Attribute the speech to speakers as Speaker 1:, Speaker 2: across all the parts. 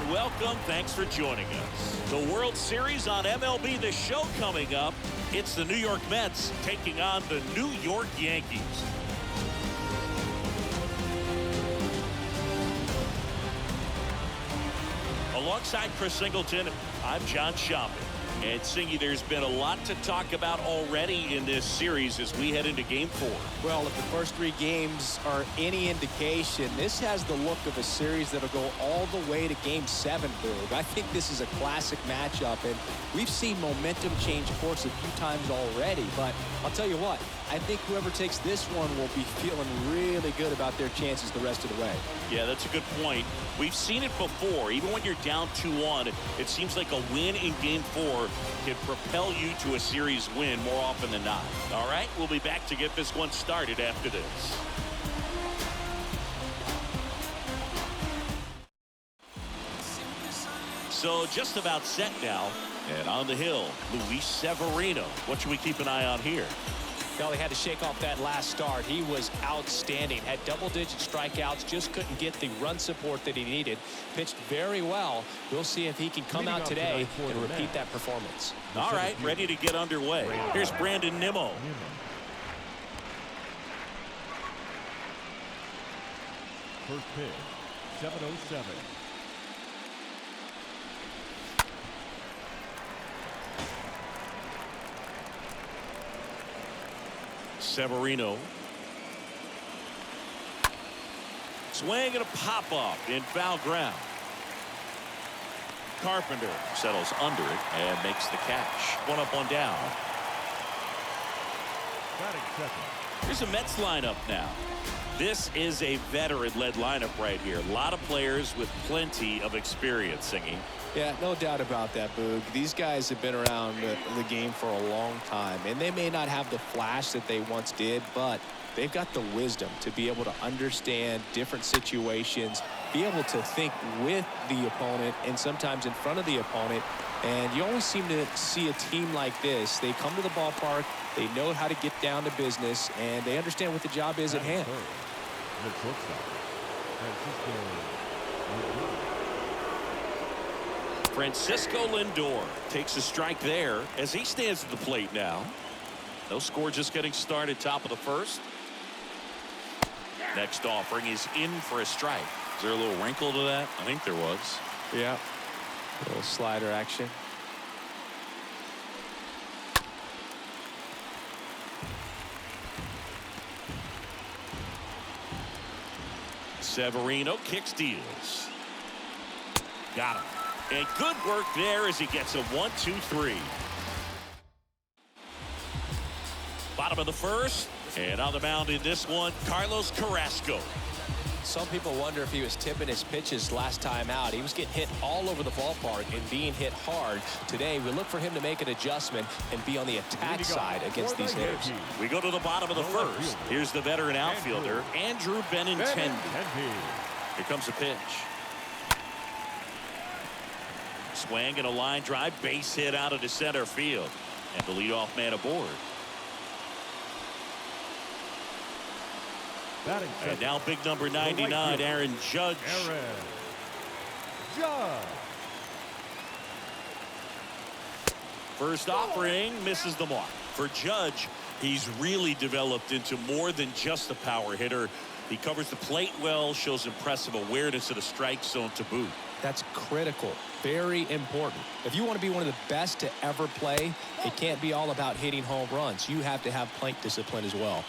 Speaker 1: and welcome. Thanks for joining us. The World Series on MLB The Show coming up. It's the New York Mets taking on the New York Yankees. Alongside Chris Singleton, I'm John Shopping. And Singy, there's been a lot to talk about already in this series as we head into Game 4.
Speaker 2: Well, if the first 3 games are any indication, this has the look of a series that'll go all the way to Game 7, Boog. I think this is a classic matchup, and we've seen momentum change course a few times already. But I'll tell you what, I think whoever takes this one will be feeling really good about their chances the rest of the way.
Speaker 1: Yeah, that's a good point. We've seen it before. Even when you're down 2-1, it seems like a win in Game 4 can propel you to a series win more often than not. All right, we'll be back to get this one started after this. So just about set now. And on the hill, Luis Severino. What should we keep an eye on here?
Speaker 2: Well, he had to shake off that last start. He was outstanding. Had double-digit strikeouts. Just couldn't get the run support that he needed. Pitched very well. We'll see if he can come out today and repeat that performance.
Speaker 1: All right, ready to get underway. Here's Brandon Nimmo.
Speaker 3: First pitch, 7:07.
Speaker 1: Severino. Swing and a pop-up in foul ground. Carpenter settles under it and makes the catch. One up, one down.
Speaker 3: Batting second.
Speaker 1: Here's a Mets lineup now. This is a veteran-led lineup right here. A lot of players with plenty of experience, Singy.
Speaker 2: Yeah, no doubt about that, Boog. These guys have been around the game for a long time, and they may not have the flash that they once did, but they've got the wisdom to be able to understand different situations, be able to think with the opponent and sometimes in front of the opponent. And you always seem to see a team like this. They come to the ballpark, they know how to get down to business, and they understand what the job is at hand.
Speaker 3: The shortstop,
Speaker 1: Francisco Lindor takes a strike there as he stands at the plate now. No score, just getting started, top of the first. Next offering is in for a strike. Is there a little wrinkle to that? I think there was.
Speaker 2: Yeah, a little slider action.
Speaker 1: Severino kicks, deals. Got him. And good work there as he gets a 1-2-3. Bottom of the first. And on the mound in this one, Carlos Carrasco.
Speaker 2: Some people wonder if he was tipping his pitches last time out. He was getting hit all over the ballpark and being hit hard. Today, we look for him to make an adjustment and be on the attack side against these hitters.
Speaker 1: We go to the bottom of the first. Here's the veteran outfielder, Andrew Benintendi. Here comes the pitch. Swing and a line drive, base hit out of the center field. And the leadoff man aboard. And now big number 99, Aaron Judge. First offering misses the mark. For Judge, he's really developed into more than just a power hitter. He covers the plate well, shows impressive awareness of the strike zone to boot.
Speaker 2: That's critical. Very important. If you want to be one of the best to ever play, it can't be all about hitting home runs. You have to have plate discipline as well.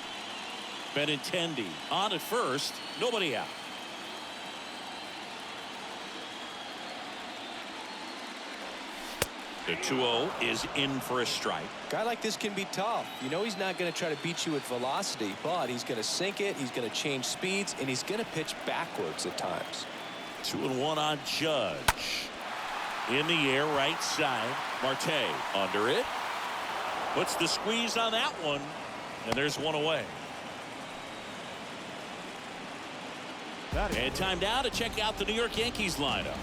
Speaker 1: Benintendi on at first, nobody out. The 2-0 is in for a strike.
Speaker 2: A guy like this can be tough. You know he's not going to try to beat you with velocity, but he's going to sink it, he's going to change speeds, and he's going to pitch backwards at times. 2-1
Speaker 1: on Judge. In the air, right side. Marte under it. Puts the squeeze on that one. And there's one away. And time now to check out the New York Yankees lineup.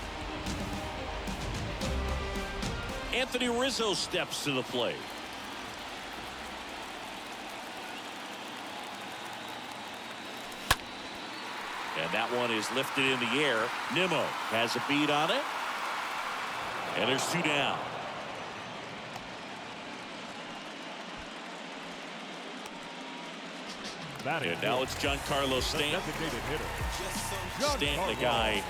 Speaker 1: Anthony Rizzo steps to the plate. And that one is lifted in the air. Nimmo has a beat on it. And there's 2 down. And now it's Giancarlo Stanton. Stanton, the guy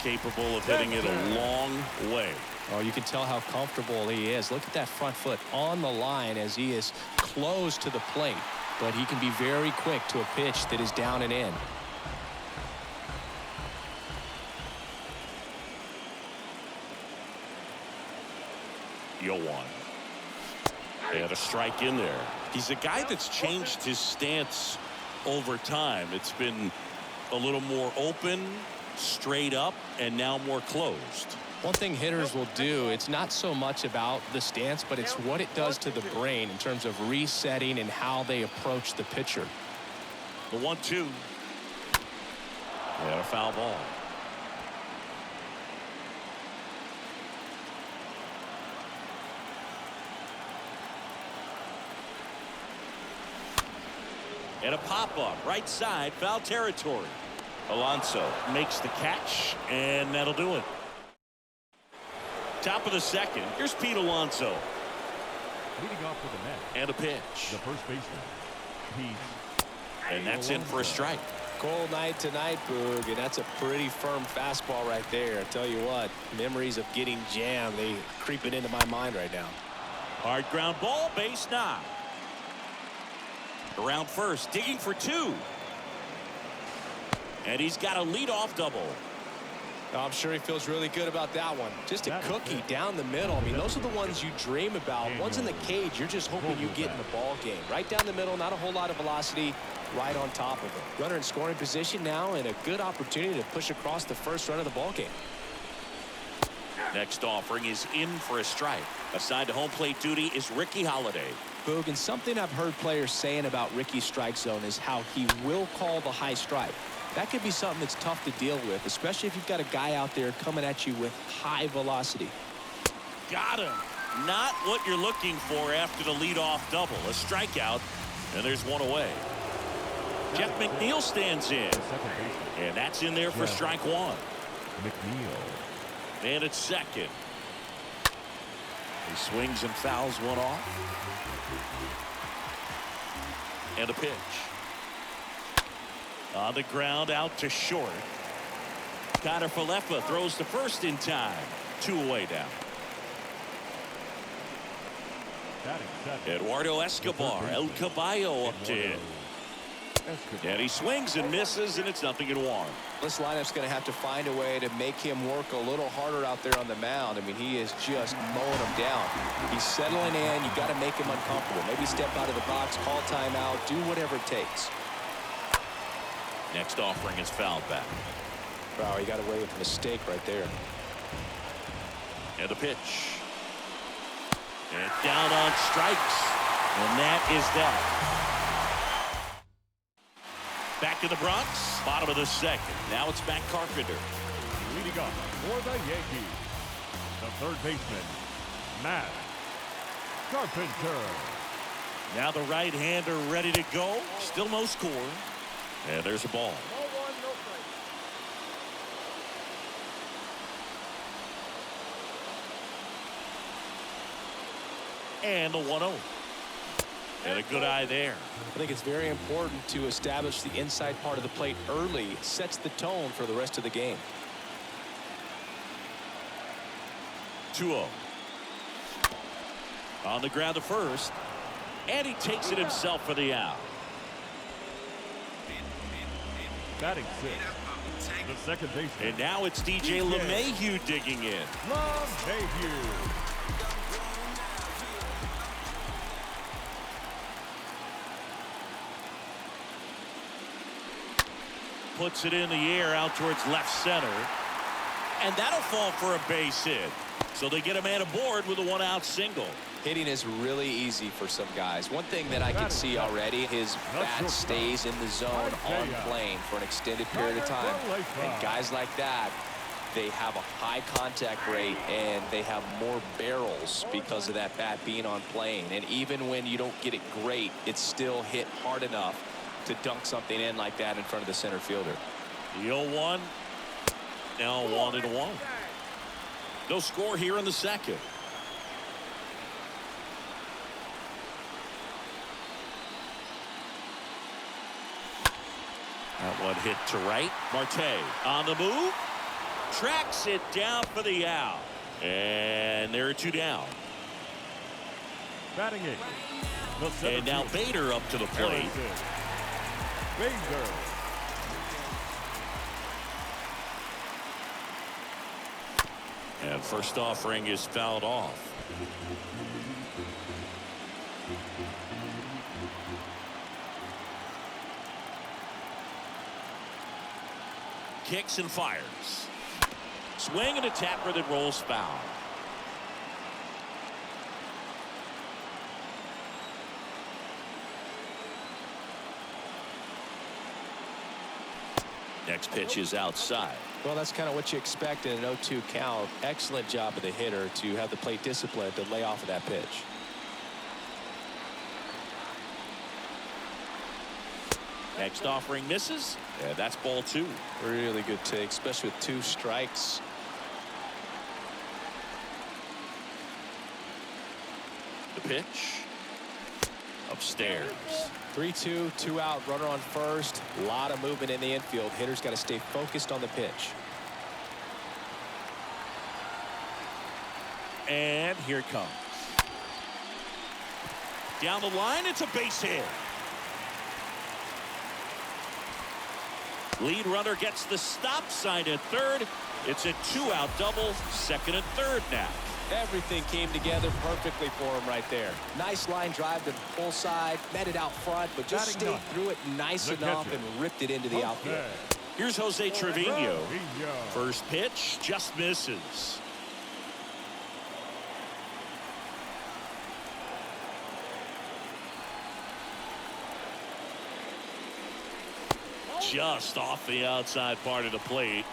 Speaker 1: capable of hitting it a long way.
Speaker 2: Oh, you can tell how comfortable he is. Look at that front foot on the line as he is close to the plate. But he can be very quick to a pitch that is down and in.
Speaker 1: Yoan. And a strike in there. He's a guy that's changed his stance over time. It's been a little more open, straight up, and now more closed.
Speaker 2: One thing hitters will do, it's not so much about the stance, but it's what it does to the brain in terms of resetting and how they approach the pitcher.
Speaker 1: The 1-2. And a foul ball. And a pop-up, right side, foul territory. Alonso makes the catch, and that'll do it. Top of the second, here's Pete Alonso.
Speaker 3: Leading off with the net.
Speaker 1: And a pitch.
Speaker 3: The first baseman, Pete.
Speaker 1: And that's in for a strike.
Speaker 2: Cold night tonight, Boog, and that's a pretty firm fastball right there. I tell you what, memories of getting jammed, they creeping into my mind right now.
Speaker 1: Hard ground ball, base knock. Around first, digging for 2. And he's got a leadoff double.
Speaker 2: I'm sure he feels really good about that one. Just a cookie down the middle. I mean, those are the ones you dream about. Ones in the cage, you're just hoping you get in the ball game. Right down the middle, not a whole lot of velocity, right on top of it. Runner in scoring position now, and a good opportunity to push across the first run of the ball game.
Speaker 1: Next offering is in for a strike. Assigned to home plate duty is Ricky Holiday.
Speaker 2: Boog, and something I've heard players saying about Ricky's strike zone is how he will call the high strike. That could be something that's tough to deal with, especially if you've got a guy out there coming at you with high velocity.
Speaker 1: Got him. Not what you're looking for after the leadoff double. A strikeout, and there's one away. Jeff McNeil stands in. And that's in there for strike 1.
Speaker 3: McNeil.
Speaker 1: And it's second. He swings and fouls one off. And a pitch. On the ground, out to short. Connor Falefa throws to first in time. 2 away now. Eduardo Escobar, El Caballo up to him. And he swings and misses, and it's 0-1.
Speaker 2: This lineup's going to have to find a way to make him work a little harder out there on the mound. I mean, he is just mowing him down. He's settling in. You got to make him uncomfortable. Maybe step out of the box, call timeout, do whatever it takes.
Speaker 1: Next offering is fouled back.
Speaker 2: Wow, he got away with a mistake right there.
Speaker 1: And the pitch. And down on strikes. And that is that. Back in the Bronx, bottom of the second. Now it's Matt Carpenter.
Speaker 3: Leading up for the Yankees, the third baseman, Matt Carpenter.
Speaker 1: Now the right-hander ready to go. Still no score. And there's a ball. And the 1-0. And a good eye there.
Speaker 2: I think it's very important to establish the inside part of the plate early. It sets the tone for the rest of the game.
Speaker 1: 2-0. On the ground to first. And he takes it himself for the out.
Speaker 3: Batting 6, the second baseman.
Speaker 1: And now it's DJ LeMahieu digging in.
Speaker 3: LeMahieu.
Speaker 1: Puts it in the air out towards left center. And that'll fall for a base hit. So they get a man aboard with a 1-out single.
Speaker 2: Hitting is really easy for some guys. One thing that I can see already, his bat stays in the zone on plane for an extended period of time. And guys like that, they have a high contact rate and they have more barrels because of that bat being on plane. And even when you don't get it great, it's still hit hard enough to dunk something in like that in front of the center fielder.
Speaker 1: The 0-1. Now 1-1. No score here in the second. That one hit to right. Marte on the move. Tracks it down for the out. And there are 2 down.
Speaker 3: Batting it.
Speaker 1: And now Bader up to the plate.
Speaker 3: Bader.
Speaker 1: And first offering is fouled off. Kicks and fires. Swing and a tapper that rolls foul. Next pitch is outside.
Speaker 2: Well, that's kind of what you expect in an 0-2 count. Excellent job of the hitter to have the plate discipline to lay off of that pitch.
Speaker 1: Next offering misses. Yeah, that's ball 2.
Speaker 2: Really good take, especially with 2 strikes.
Speaker 1: The pitch. Upstairs.
Speaker 2: 3-2, 2 out, runner on first. A lot of movement in the infield. Hitter's got to stay focused on the pitch.
Speaker 1: And here it comes. Down the line, it's a base hit. Lead runner gets the stop sign at third. It's a 2-out double, second and third now.
Speaker 2: Everything came together perfectly for him right there. Nice line drive to the pull side, met it out front, but just stayed through it nice enough and ripped it into the outfield.
Speaker 1: Here's Jose Trevino. First pitch just misses. Just off the outside part of the plate.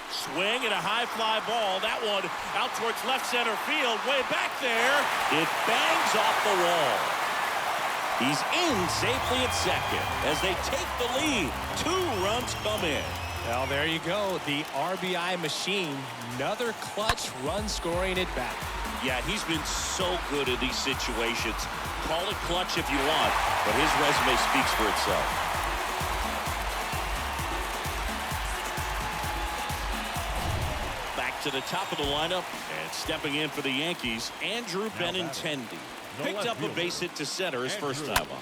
Speaker 1: Swing and a high fly ball. That one out towards left center field. Way back there. It bangs off the wall. He's in safely at second as they take the lead. 2 runs come in.
Speaker 2: Well, there you go. The RBI machine. Another clutch run scoring at bat.
Speaker 1: Yeah, he's been so good in these situations. Call it clutch if you want, but his resume speaks for itself. Back to the top of the lineup, and stepping in for the Yankees, Andrew Benintendi. Picked up a base hit to center his first time on.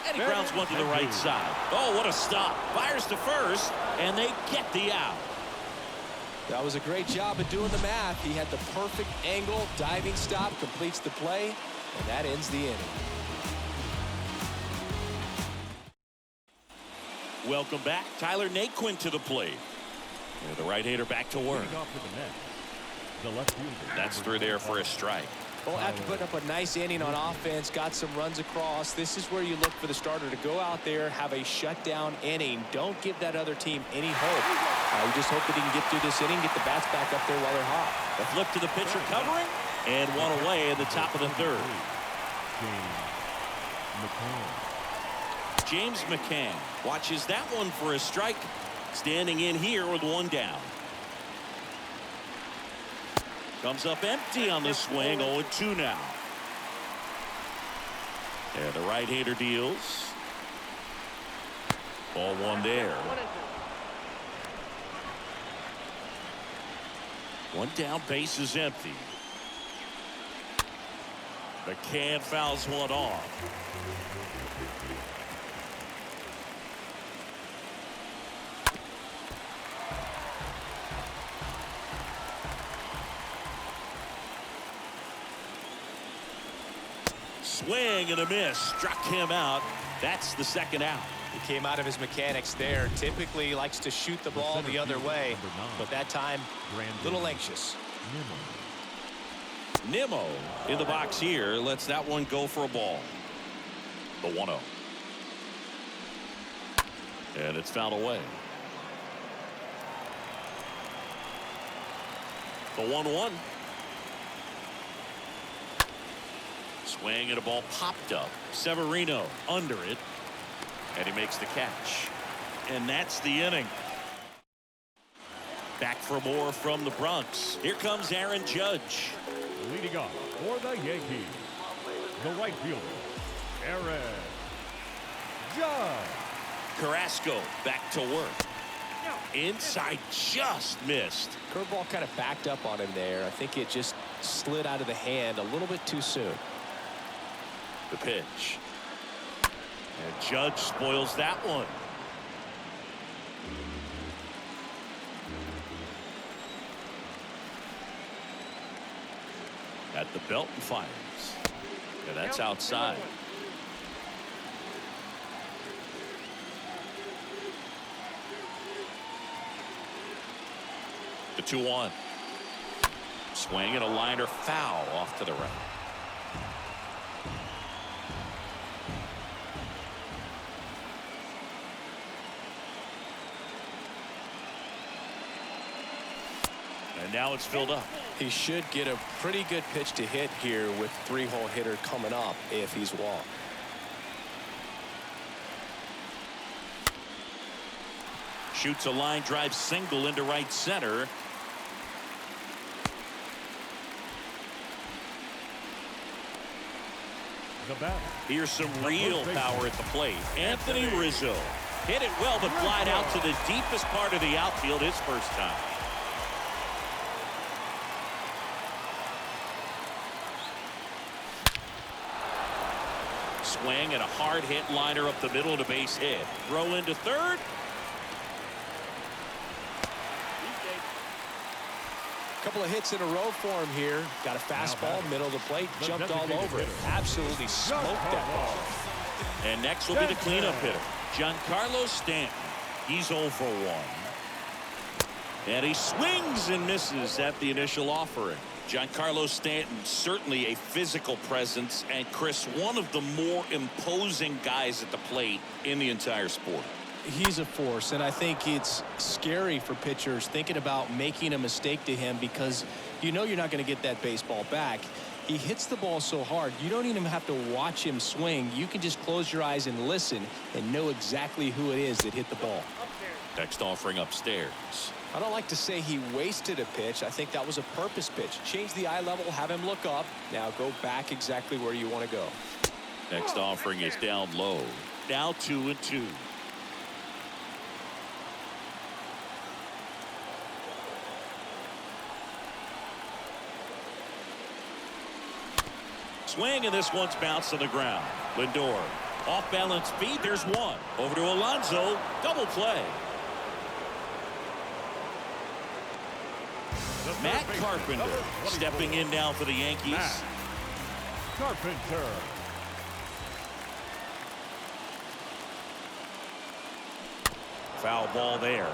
Speaker 1: And he grounds one to the right side. Oh, what a stop. Fires to first, and they get the out.
Speaker 2: That was a great job of doing the math. He had the perfect angle, diving stop, completes the play, and that ends the inning.
Speaker 1: Welcome back. Tyler Naquin to the plate. And the right-hander back to work. That's through there for a strike.
Speaker 2: Well, after putting up a nice inning on offense, got some runs across, this is where you look for the starter to go out there, have a shutdown inning. Don't give that other team any hope. You just hope that he can get through this inning, get the bats back up there while they're hot.
Speaker 1: A flip to the pitcher covering, and one away in the top of the third. James McCann watches that one for a strike. Standing in here with 1 down. Comes up empty on the swing. 0-2 now. And the right-hander deals. Ball 1 there. 1 down, base is empty. McCann fouls one off. Swing and a miss. Struck him out. That's the second out.
Speaker 2: He came out of his mechanics there. Typically he likes to shoot the ball the other way, but that time a little anxious.
Speaker 1: Nimmo in the box here lets that one go for a ball. The 1-0. And it's fouled away. The 1-1. Swing and a ball popped up. Severino under it. And he makes the catch. And that's the inning. Back for more from the Bronx. Here comes Aaron Judge.
Speaker 3: Leading off for the Yankees, the right fielder, Aaron Judge.
Speaker 1: Carrasco back to work. Inside, just missed.
Speaker 2: Curveball kind of backed up on him there. I think it just slid out of the hand a little bit too soon.
Speaker 1: The pitch. And Judge spoils that one. At the belt and fires. And that's outside. The 2-1. Swing and a liner foul off to the right. And now it's filled up.
Speaker 2: He should get a pretty good pitch to hit here with three-hole hitter coming up if he's walked.
Speaker 1: Shoots a line drive single into right center.
Speaker 3: The batter.
Speaker 1: Here's some real power at the plate. Anthony Rizzo hit it well, but flied out to the deepest part of the outfield his first time. Swing and a hard hit liner up the middle to base hit. Throw into third.
Speaker 2: Couple of hits in a row for him here. Got a fastball, middle of the plate, jumped all over it. Absolutely smoked that ball.
Speaker 1: And next will be the cleanup hitter, Giancarlo Stanton. He's 0 for 1. And he swings and misses at the initial offering. Giancarlo Stanton, certainly a physical presence, and Chris, one of the more imposing guys at the plate in the entire sport.
Speaker 2: He's a force, and I think it's scary for pitchers thinking about making a mistake to him because you know you're not going to get that baseball back. He hits the ball so hard, you don't even have to watch him swing. You can just close your eyes and listen and know exactly who it is that hit the ball.
Speaker 1: Next offering upstairs.
Speaker 2: I don't like to say he wasted a pitch. I think that was a purpose pitch. Change the eye level, have him look up. Now go back exactly where you want to go.
Speaker 1: Next offering is down low. Now 2-2. Swing, and this one's bounced to the ground. Lindor off balance feet. There's one. Over to Alonso. Double play. Matt Carpenter stepping in now for the Yankees.
Speaker 3: Matt Carpenter.
Speaker 1: Foul ball there.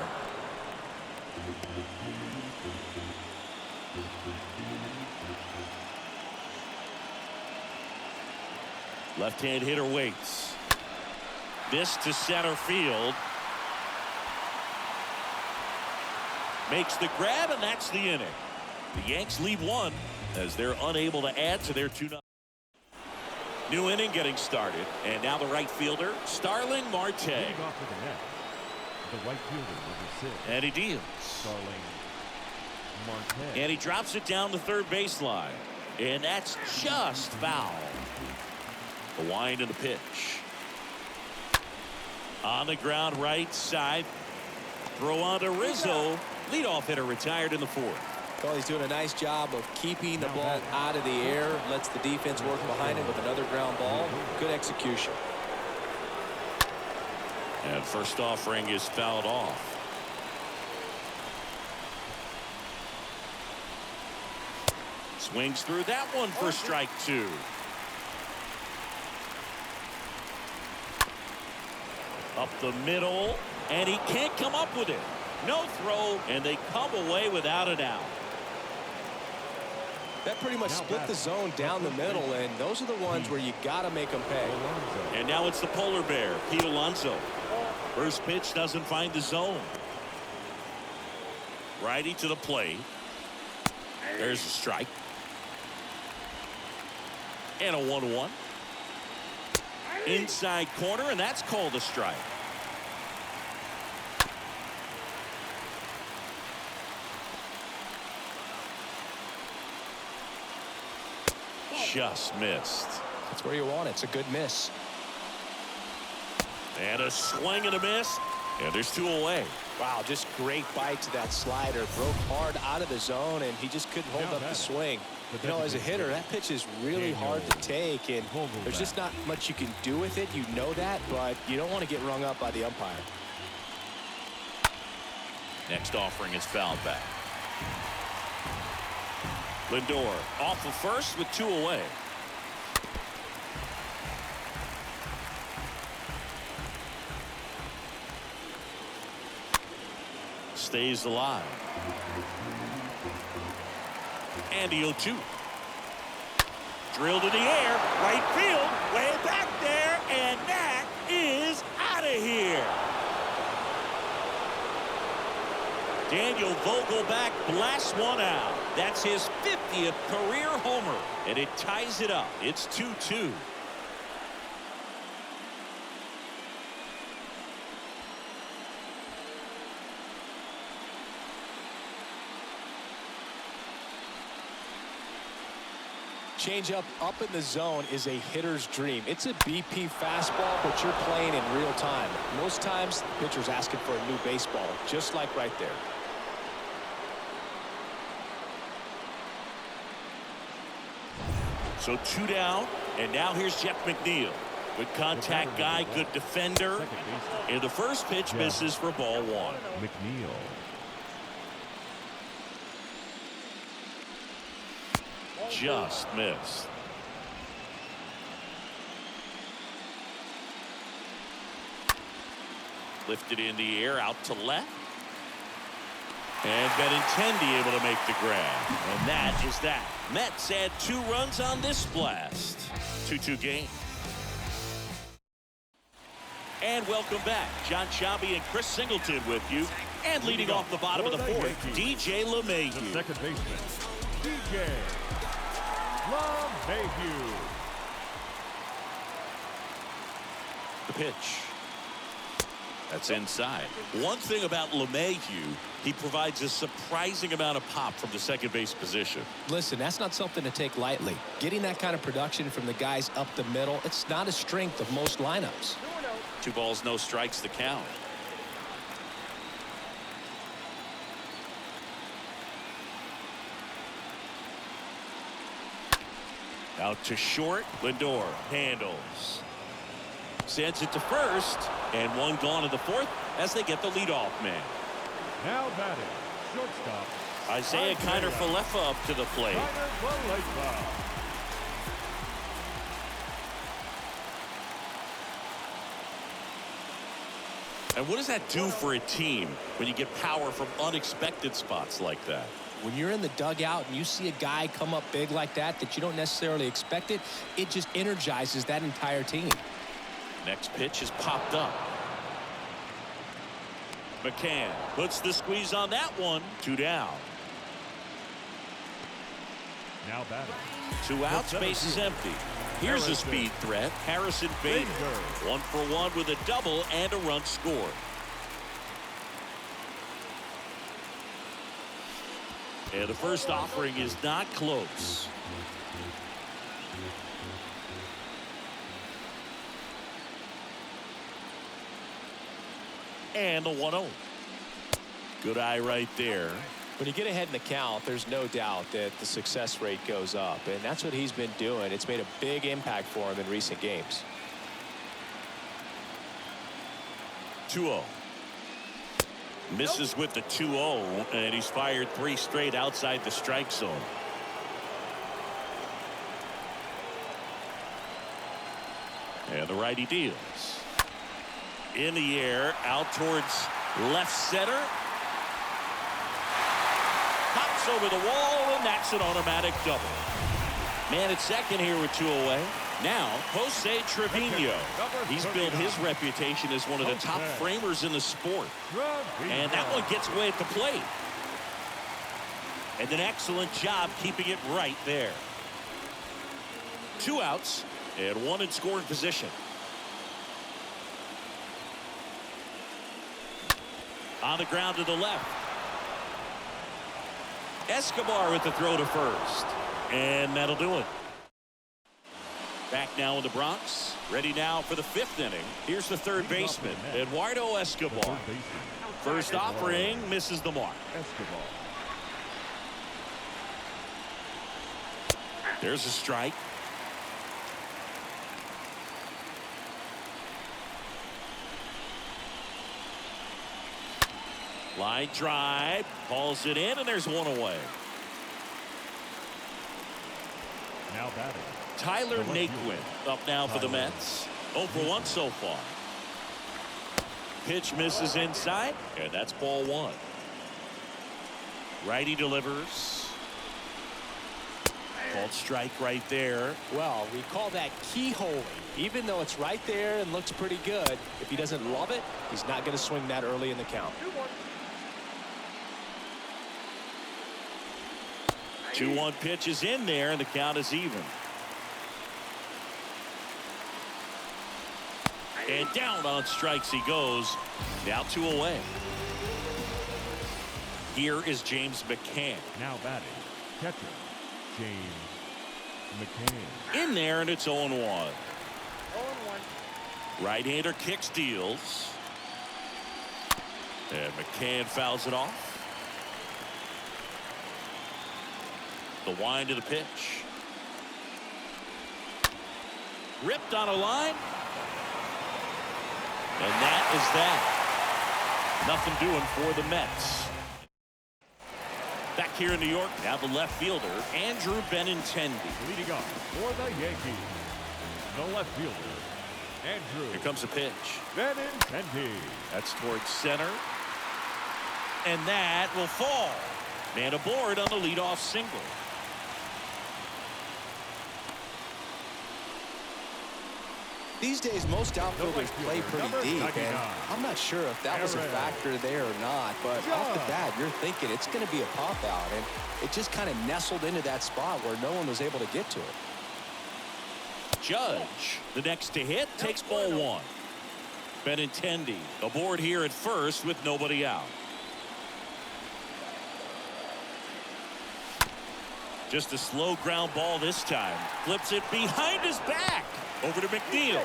Speaker 1: Left-hand hitter waits. This to center field. Makes the grab, and that's the inning. The Yanks lead one as they're unable to add to their 2-0. New inning getting started, and now the right fielder, Starling Marte.
Speaker 3: Leading off to the net, the right fielder, number 6.
Speaker 1: And he deals.
Speaker 3: Starling Marte.
Speaker 1: And he drops it down the third baseline. And that's just foul. The wind and the pitch. On the ground right side. Throw on to Rizzo. Leadoff hitter retired in the 4th.
Speaker 2: Well, he's doing a nice job of keeping the ball out of the air. Lets the defense work behind him with another ground ball. Good execution.
Speaker 1: And first offering is fouled off. Swings through that one for strike 2. Up the middle, and he can't come up with it. No throw, and they come away without an out.
Speaker 2: That pretty much split the zone down the middle, and those are the ones where you got to make them pay.
Speaker 1: And now it's the polar bear, Pete Alonso. First pitch doesn't find the zone. Righty to the plate. There's a strike. And a 1-1. Inside corner, and that's called a strike. Just missed.
Speaker 2: That's where you want it. It's a good miss.
Speaker 1: And a swing and a miss. And there's 2 away.
Speaker 2: Wow, just great bite to that slider. Broke hard out of the zone, and he just couldn't hold up the swing. You know, as a hitter, that pitch is really hard to take, and there's just not much you can do with it. You know that, but you don't want to get rung up by the umpire.
Speaker 1: Next offering is fouled back. Lindor off of first with 2 away. Stays alive. And the 0-2. Drilled in the air. Right field. Way back there. And that is out of here. Daniel Vogelbach blasts one out. That's his 50th career homer. And it ties it up. It's 2-2.
Speaker 2: Change up in the zone is a hitter's dream. It's a BP fastball, but you're playing in real time. Most times, the pitcher's asking for a new baseball, just like right there.
Speaker 1: So 2 down, and now here's Jeff McNeil. Good contact guy, good defender. And the first pitch misses for ball 1.
Speaker 3: McNeil.
Speaker 1: Just missed. Lifted in the air out to left. And Benintendi able to make the grab. And that is that. Mets add 2 runs on this blast. 2-2 game. And welcome back. John Sciambi and Chris Singleton with you. And leading off the bottom of the 4th, DJ LeMahieu.
Speaker 3: Second baseman, DJ LeMahieu.
Speaker 1: The pitch. That's inside. One thing about LeMahieu, he provides a surprising amount of pop from the second base position.
Speaker 2: Listen, that's not something to take lightly. Getting that kind of production from the guys up the middle, it's not a strength of most lineups.
Speaker 1: 2 balls, no strikes, the count. Out to short. Lindor handles. Sends it to first. And 1 gone in the 4th as they get the leadoff man.
Speaker 3: Now batting, shortstop,
Speaker 1: Isaiah Kiner-Falefa up to the plate.
Speaker 3: Kiner-Falefa.
Speaker 1: And what does that do for a team when you get power from unexpected spots like that?
Speaker 2: When you're in the dugout and you see a guy come up big like that you don't necessarily expect it, it just energizes that entire team.
Speaker 1: Next pitch is popped up. McCann puts the squeeze on that one. 2 down.
Speaker 3: Now batting.
Speaker 1: 2 outs, base is empty. Here's a speed threat. Harrison Bader. 1 for 1 with a double and a run scored. And the first offering is not close. And a 1-0. Good eye right there.
Speaker 2: When you get ahead in the count, there's no doubt that the success rate goes up, and that's what he's been doing. It's made a big impact for him in recent games.
Speaker 1: 2-0. Misses with the 2-0, and he's fired 3 straight outside the strike zone. And the righty deals. In the air, out towards left center. Pops over the wall, and that's an automatic double. Man at second here with 2 away. Now, Jose Trevino. He's built his reputation as one of the top framers in the sport. And that one gets away at the plate. And an excellent job keeping it right there. 2 outs and 1 in scoring position. On the ground to the left. Escobar with the throw to first. And that'll do it. Back now in the Bronx. Ready now for the 5th inning. Here's the third baseman, Eduardo Escobar. First offering misses the mark.
Speaker 3: Escobar.
Speaker 1: There's a strike. Line drive, hauls it in, and there's 1 away.
Speaker 3: Now batting.
Speaker 1: Tyler Naquin up now for the Mets. 0 for 1 so far. Pitch misses inside, and that's ball 1. Righty delivers. Called strike right there.
Speaker 2: Well, we call that keyholing. Even though it's right there and looks pretty good, if he doesn't love it, he's not going to swing that early in the count.
Speaker 1: 2-1 pitch is in there, and the count is even. And down on strikes he goes. Now 2 away. Here is James McCann.
Speaker 3: Now batting. Catcher. James McCann.
Speaker 1: In there, and it's 0-1. Right-hander kick steals. And McCann fouls it off. The wind of the pitch. Ripped on a line. And that is that. Nothing doing for the Mets. Back here in New York, now the left fielder, Andrew Benintendi.
Speaker 3: Leading off for the Yankees, the left fielder, Andrew.
Speaker 1: Here comes the pitch.
Speaker 3: Benintendi.
Speaker 1: That's towards center. And that will fall. Man aboard on the leadoff single.
Speaker 2: These days, most outfielders play pretty deep, and I'm not sure if that was a factor there or not, but off the bat, you're thinking it's going to be a pop-out, and it just kind of nestled into that spot where no one was able to get to it.
Speaker 1: Judge, the next to hit, takes ball 1. Benintendi aboard here at first with nobody out. Just a slow ground ball this time. Flips it behind his back. Over to McNeil.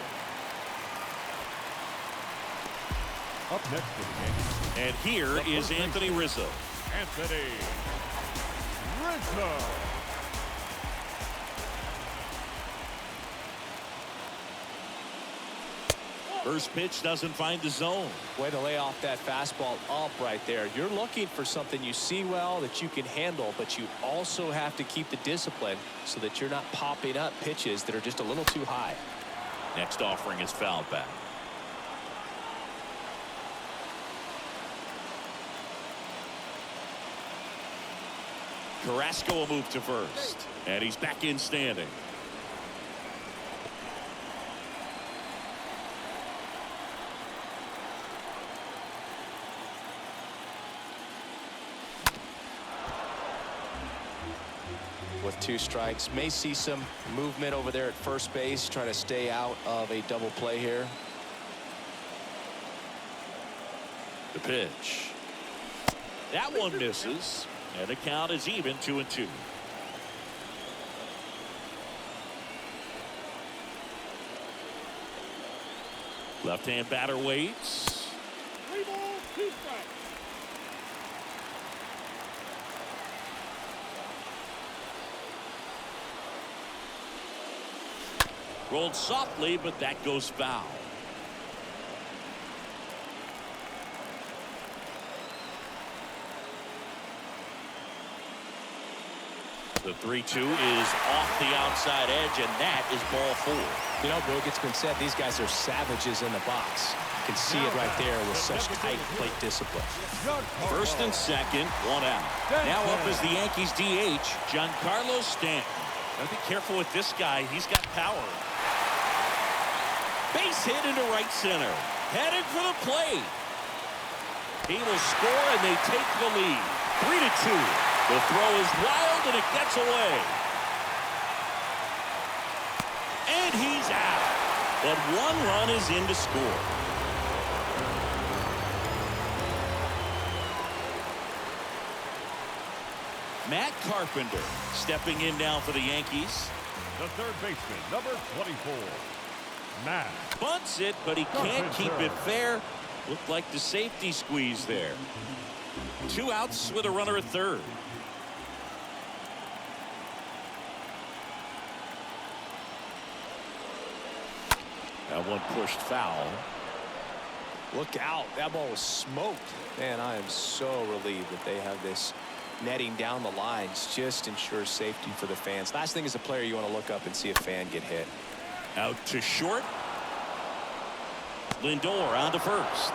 Speaker 3: Up next for the Yankees.
Speaker 1: And here is Anthony Rizzo.
Speaker 3: Anthony Rizzo.
Speaker 1: First pitch doesn't find the zone.
Speaker 2: Way to lay off that fastball up right there. You're looking for something you see well that you can handle, but you also have to keep the discipline so that you're not popping up pitches that are just a little too high.
Speaker 1: Next offering is fouled back. Carrasco will move to first, and he's back in standing.
Speaker 2: With 2 strikes, may see some movement over there at first base, trying to stay out of a double play here.
Speaker 1: The pitch. That one misses, and the count is even 2-2. Left-hand batter waits.
Speaker 3: 3 balls, 2 strikes.
Speaker 1: Rolled softly, but that goes foul. The 3-2 is off the outside edge, and that is ball 4.
Speaker 2: You know, Boog, it's been said these guys are savages in the box. You can see it right there with such tight plate discipline.
Speaker 1: First and second, 1 out. Now up is the Yankees DH, Giancarlo Stanton. Gotta be careful with this guy. He's got power. Base hit into right center. Headed for the plate. He will score, and they take the lead. 3-2. The throw is wild, and it gets away. And he's out. But one run is in to score. Matt Carpenter stepping in now for the Yankees.
Speaker 3: The third baseman, number 24, Matt.
Speaker 1: Bunts it, but he can't keep it fair. Looked like the safety squeeze there. 2 outs with a runner at third. That one pushed foul.
Speaker 2: Look out. That ball was smoked. Man, I am so relieved that they have this netting down the lines. Just ensures safety for the fans. Last thing as a player, you want to look up and see a fan get hit.
Speaker 1: Out to short. Lindor on to first.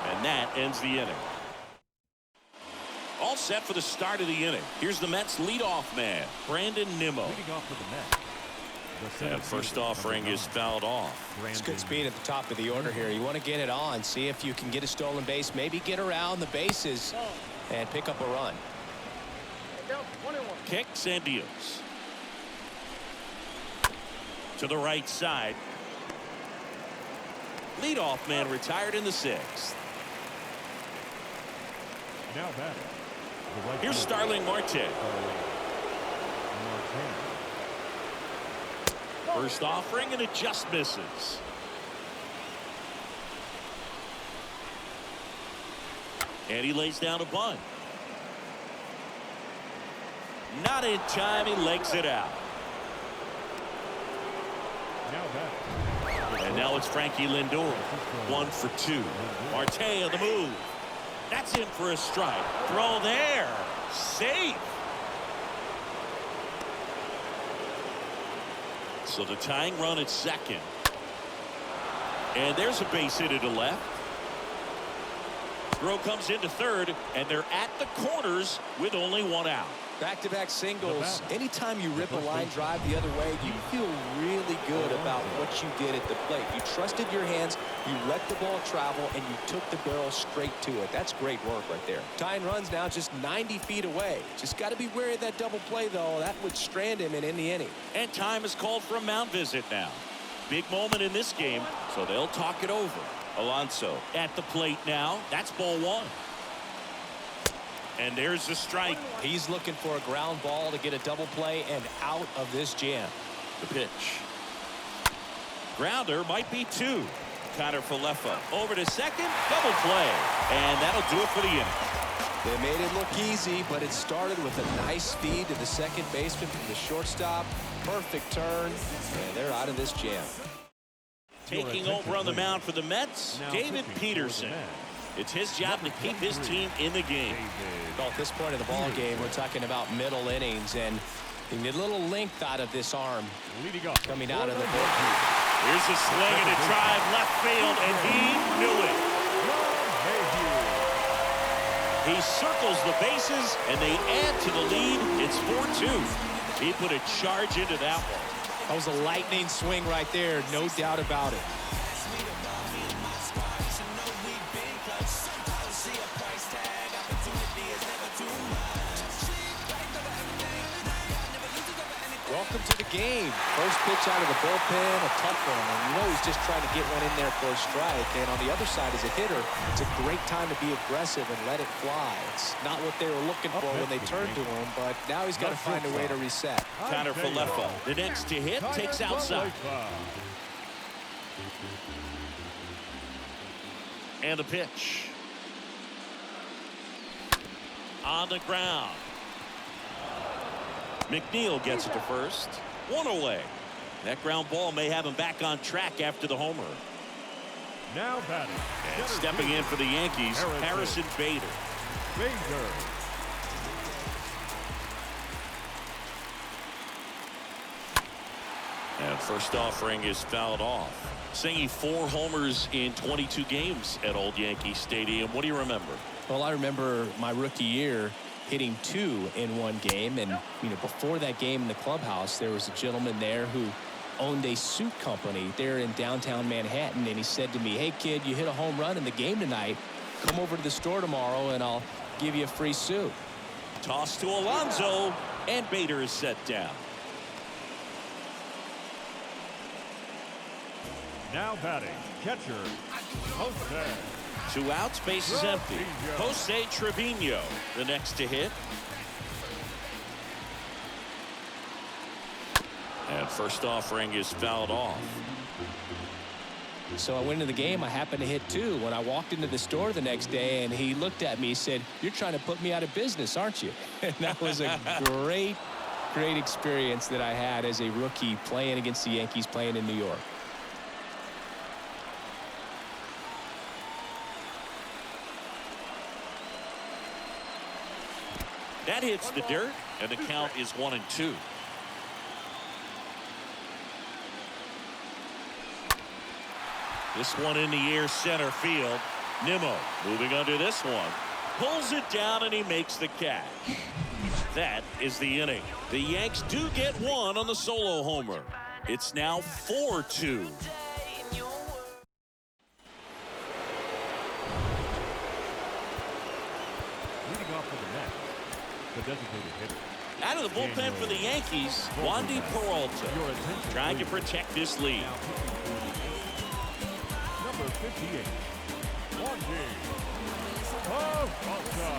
Speaker 1: And that ends the inning. All set for the start of the inning. Here's the Mets leadoff man, Brandon Nimmo.
Speaker 3: Leading off for the Mets.
Speaker 1: And first offering is fouled off.
Speaker 2: It's good speed at the top of the order here. You want to get it on, see if you can get a stolen base, maybe get around the bases and pick up a run.
Speaker 1: Kicks and deals. To the right side. Leadoff man retired in the 6th.
Speaker 3: Now batting.
Speaker 1: Here's Starling Marte. First offering, and it just misses. And he lays down a bunt. Not in time. He legs it out.
Speaker 3: Now batting.
Speaker 1: And now it's Frankie Lindor. 1 for 2. Marte on the move. That's in for a strike. Throw there. Safe. So the tying run at second. And there's a base hit to left. Throw comes into third, and they're at the corners with only 1 out.
Speaker 2: Back-to-back singles. Anytime you rip a line drive the other way, you feel really good about what you did at the plate. You trusted your hands, you let the ball travel, and you took the barrel straight to it. That's great work right there. Tying runs now just 90 feet away. Just got to be wary of that double play, though. That would strand him in the inning.
Speaker 1: And time is called for a mound visit now. Big moment in this game, so they'll talk it over. Alonso at the plate now. That's ball 1. And there's the strike.
Speaker 2: He's looking for a ground ball to get a double play and out of this jam.
Speaker 1: The pitch. Grounder might be 2. Connor Falefa over to second. Double play. And that'll do it for the inning.
Speaker 2: They made it look easy, but it started with a nice feed to the second baseman from the shortstop. Perfect turn. And they're out of this jam.
Speaker 1: Taking over on the mound for the Mets, David Peterson. It's his job to keep his team in the game.
Speaker 2: Well, at this point of the ball game, we're talking about middle innings, and you get a little length out of this arm coming out of the bullpen.
Speaker 1: Here's a swing and a drive left field, and he knew it. He circles the bases, and they add to the lead. It's 4-2. He put a charge into that one.
Speaker 2: That was a lightning swing right there, no doubt about it. Welcome to the game. First pitch out of the bullpen, a tough one. And you know he's just trying to get one in there for a strike. And on the other side, as a hitter, it's a great time to be aggressive and let it fly. It's not what they were looking for when they turned to him, but now he's got to find a way to reset.
Speaker 1: Connor Falefa, the next to hit, takes outside. And the pitch. On the ground. McNeil gets it to first. 1 away. That ground ball may have him back on track after the homer.
Speaker 3: Now batting.
Speaker 1: And stepping in for the Yankees, Harrison Bader. And first offering is fouled off. Singing 4 homers in 22 games at Old Yankee Stadium. What do you remember?
Speaker 2: Well, I remember my rookie year hitting 2 in one game, and you know, before that game in the clubhouse, there was a gentleman there who owned a suit company there in downtown Manhattan, and he said to me, "Hey kid, you hit a home run in the game tonight, come over to the store tomorrow and I'll give you a free suit."
Speaker 1: Toss to Alonso, and Bader is set down.
Speaker 3: Now batting, catcher, Jose.
Speaker 1: 2 outs, base is empty. Jose Trevino, the next to hit. And first offering is fouled off.
Speaker 2: So I went into the game. I happened to hit 2 when I walked into the store the next day, and he looked at me and said, "You're trying to put me out of business, aren't you?" And that was a great experience that I had as a rookie playing against the Yankees, playing in New York.
Speaker 1: That hits the dirt, and the count is 1-2. This one in the air, center field. Nimmo moving under this one. Pulls it down, and he makes the catch. That is the inning. The Yanks do get one on the solo homer. It's now 4-2.
Speaker 3: Leading off for the Mets, the designated hitter.
Speaker 1: Out of the bullpen for the Yankees, Wandy Peralta trying to protect this lead.
Speaker 3: Number 58, Wandy Peralta.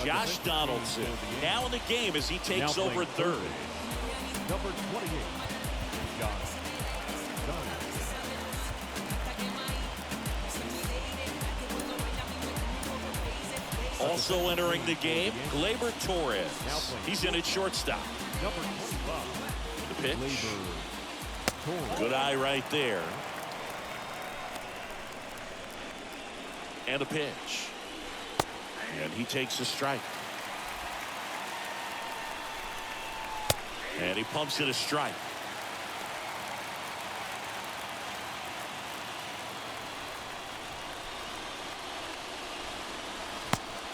Speaker 1: Josh Donaldson now in the game as he takes over third.
Speaker 3: Number 28, Josh Donaldson.
Speaker 1: Also entering the game, Gleyber Torres. He's in at shortstop.
Speaker 3: Number 25,
Speaker 1: The pitch.
Speaker 3: Gleyber Torres.
Speaker 1: Good eye right there. And a pitch. And he takes a strike. And he pumps it a strike.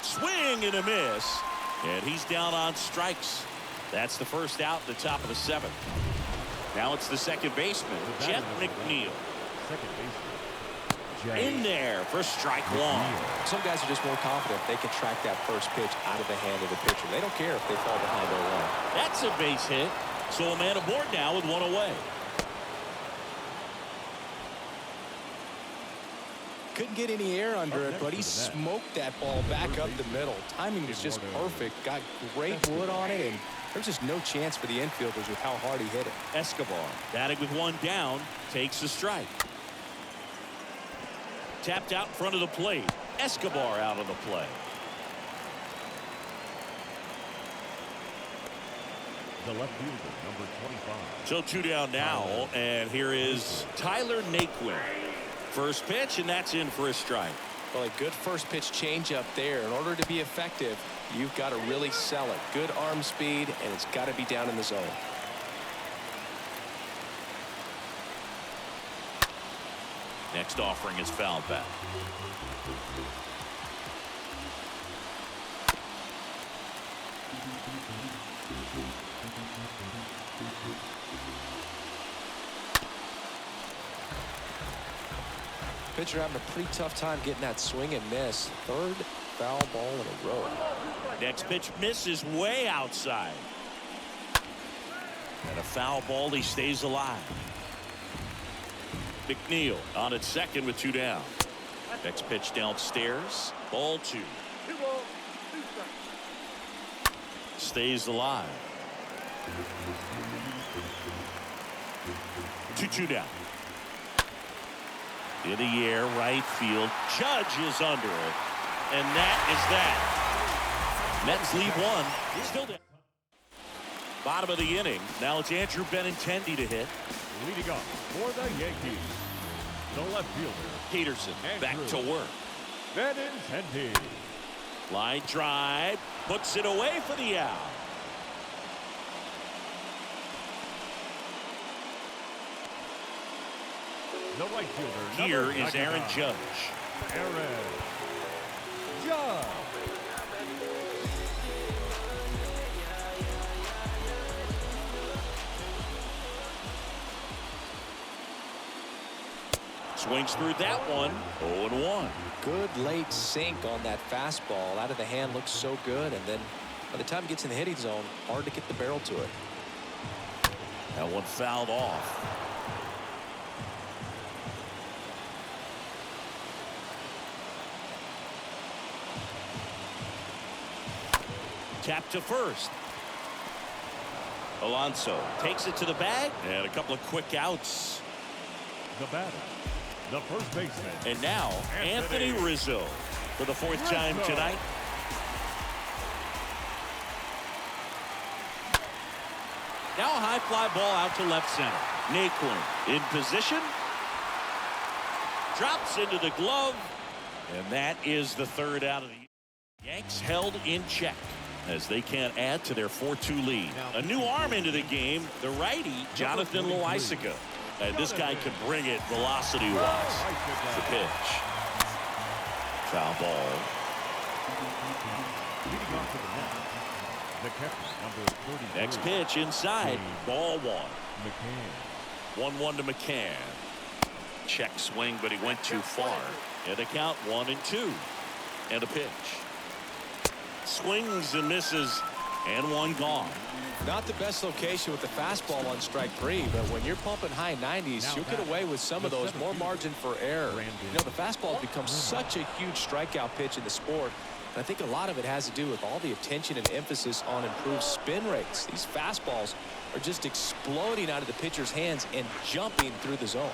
Speaker 1: Swing and a miss. And he's down on strikes. That's the first out at the top of the 7th. Now it's the second baseman, Jeff McNeil.
Speaker 3: Second baseman.
Speaker 1: In there for strike 1.
Speaker 2: Some guys are just more confident they can track that first pitch out of the hand of the pitcher. They don't care if they fall behind 0-1.
Speaker 1: That's a base hit. So a man aboard now with 1 away.
Speaker 2: Couldn't get any air under it, but he smoked that ball back up the middle. Timing was just perfect. Got great wood on it, and there's just no chance for the infielders with how hard he hit it.
Speaker 1: Escobar batting with 1 down, takes a strike. Tapped out in front of the plate. Escobar out of the play.
Speaker 3: The left fielder, number 25.
Speaker 1: So 2 down now, and here is Tyler Naquin. First pitch, and that's in for a strike.
Speaker 2: Well, a good first pitch changeup there. In order to be effective, you've got to really sell it. Good arm speed, and it's got to be down in the zone.
Speaker 1: Next offering is fouled back.
Speaker 2: Pitcher having a pretty tough time getting that swing and miss. 3rd foul ball in a row.
Speaker 1: Next pitch misses way outside. And a foul ball, he stays alive. McNeil on at second with 2 down. Next pitch downstairs. Ball 2. Stays alive. 2-2 down. In the air, right field. Judge is under it. And that is that. Mets lead 1. Still down. Bottom of the inning. Now it's Andrew Benintendi to hit.
Speaker 3: Leading up for the Yankees, the left fielder,
Speaker 1: Peterson back to work.
Speaker 3: Benintendi.
Speaker 1: Line drive. Puts it away for the out.
Speaker 3: The right fielder.
Speaker 1: Here is Aaron Judge.
Speaker 3: Aaron Judge.
Speaker 1: swings through that one. 0-1.
Speaker 2: Good late sink on that fastball. Out of the hand, looks so good, and then by the time it gets in the hitting zone, hard to get the barrel to it.
Speaker 1: That one fouled off. Tap to first. Alonso takes it to the bag, and a couple of quick outs.
Speaker 3: The batter, the first baseman.
Speaker 1: And now Anthony Rizzo for the fourth time tonight. Now a high fly ball out to left center. Naquin in position. Drops into the glove. And that is the third out of the Yanks held in check as they can't add to their 4-2 lead. A new arm into the game, the righty, Jonathan Loaisiga. And this guy can bring it velocity-wise. The pitch. Foul ball.
Speaker 3: The catcher, number 33.
Speaker 1: Next pitch inside. Ball one.
Speaker 3: McCann.
Speaker 1: 1-1 to McCann. Check swing, but he went too far. And a count 1-2. And a pitch. Swings and misses. And one gone.
Speaker 2: Not the best location with the fastball on strike 3, but when you're pumping high 90s, you'll get away with some of those. More margin for error. You know, the fastball has become such a huge strikeout pitch in the sport. And I think a lot of it has to do with all the attention and emphasis on improved spin rates. These fastballs are just exploding out of the pitcher's hands and jumping through the zone.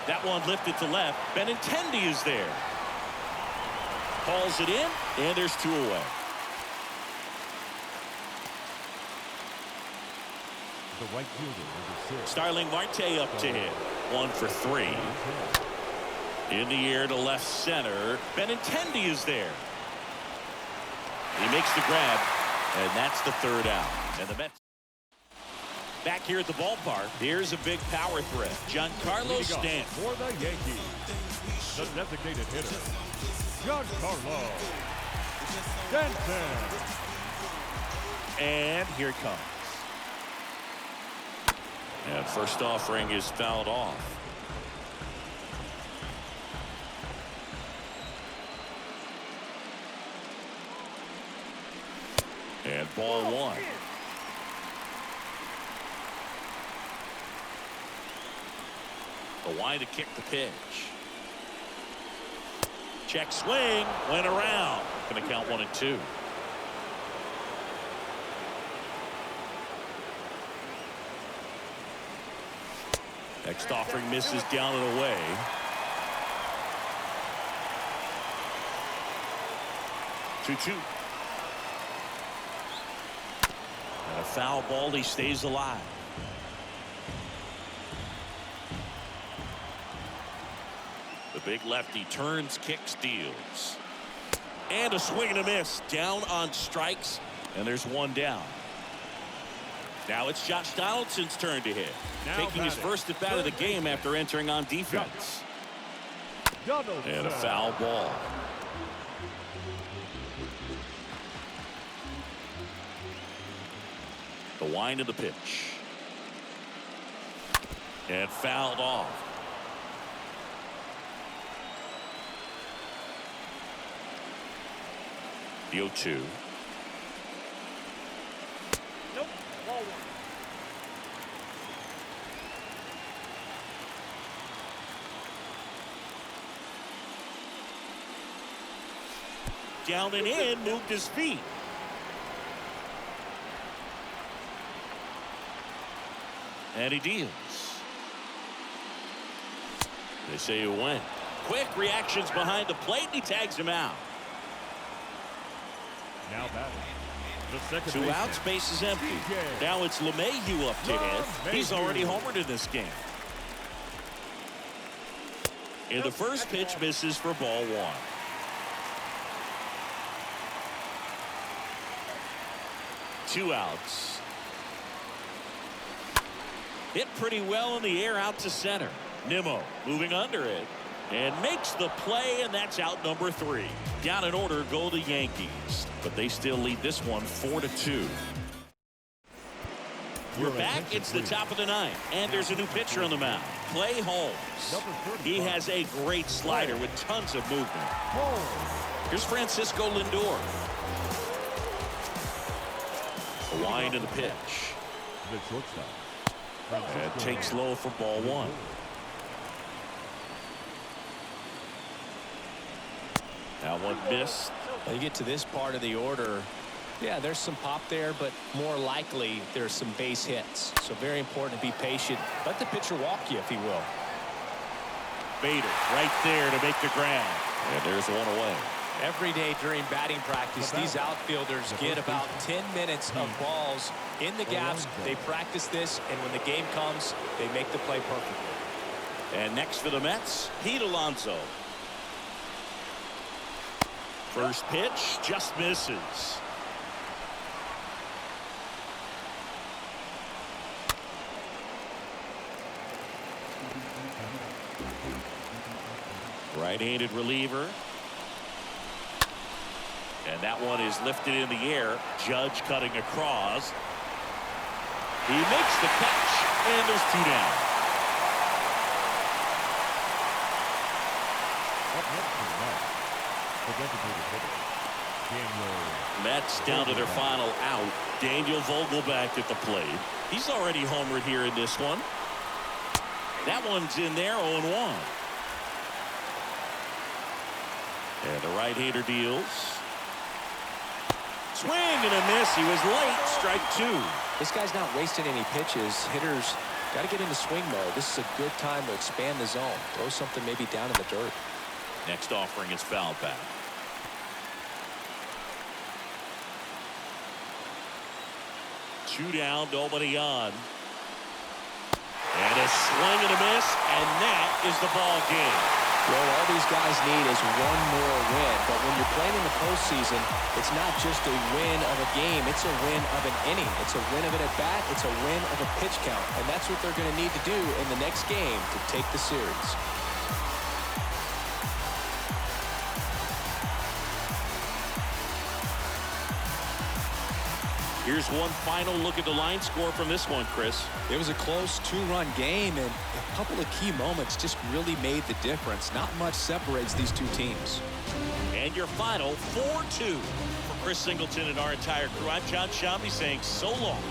Speaker 1: That one lifted to left. Benintendi is there. Calls it in, and there's 2 away.
Speaker 3: The right fielder, number 6.
Speaker 1: Starling Marte up to hit. 1 for 3. In the air to left center. Benintendi is there. He makes the grab, and that's the third out. And the Mets back here at the ballpark. Here's a big power threat. Giancarlo Stanton.
Speaker 3: For the Yankees, the designated hitter, Giancarlo Stanton.
Speaker 1: And here it comes. And first offering is fouled off. And ball 1. The line to kick the pitch. Check swing. Went around. Going to count 1-2. Next offering misses down and away. Two. And a foul ball. He stays alive. The big lefty turns, kicks, deals. And a swing and a miss. Down on strikes. And there's one down. Now it's Josh Donaldson's turn to hit. Taking his first at bat of the game after entering on defense. And a foul ball. The wind of the pitch. And fouled off. The 0-2.
Speaker 3: Nope. Ball 1.
Speaker 1: Down and in, moved his feet. And he deals. They say he went. Quick reactions behind the plate, and he tags him out.
Speaker 3: Now batting. The second
Speaker 1: 2
Speaker 3: baseman.
Speaker 1: outs, base is empty. Now it's LeMahieu up to hit. He's already homered in this game. And the first pitch misses for ball 1. Two outs. Hit pretty well in the air out to center. Nimmo moving under it and makes the play, and that's out number 3. Down in order go the Yankees, but they still lead this one 4-2. We're back. It's the top of the ninth, and there's a new pitcher on the mound. Clay Holmes. He has a great slider with tons of movement. Here's Francisco Lindor. A wind in the pitch.
Speaker 3: The shortstop.
Speaker 1: And takes low for ball one. That one missed.
Speaker 2: When you get to this part of the order, yeah, there's some pop there, but more likely there's some base hits. So very important to be patient. Let the pitcher walk you if he will.
Speaker 1: Bader right there to make the grab. And there's one away.
Speaker 2: Every day during batting practice, these outfielders get about 10 minutes of balls in the gaps. They practice this, and when the game comes, they make the play perfectly.
Speaker 1: And next for the Mets, Pete Alonso. First pitch just misses. Right-handed reliever. And that one is lifted in the air. Judge cutting across. He makes the catch, and there's two down.
Speaker 3: Up next to the Mets, the designated hitter, Daniel.
Speaker 1: Mets down to their final out. Daniel Vogelback at the plate. He's already homered here in this one. That one's in there, 0-1. And the right-hander deals. Swing and a miss. He was late. Strike two.
Speaker 2: This guy's not wasting any pitches. Hitters got to get into swing mode. This is a good time to expand the zone. Throw something maybe down in the dirt.
Speaker 1: Next offering is foul back. Two down, nobody on. And a swing and a miss, and that is the ball game.
Speaker 2: Well, all these guys need is one more win. But when you're playing in the postseason, it's not just a win of a game. It's a win of an inning. It's a win of an at-bat. It's a win of a pitch count. And that's what they're going to need to do in the next game to take the series.
Speaker 1: Here's one final look at the line score from this one, Chris.
Speaker 2: It was a close two-run game, and a couple of key moments just really made the difference. Not much separates these two teams.
Speaker 1: And your final 4-2. For Chris Singleton and our entire crew, I'm John Shambi saying so long.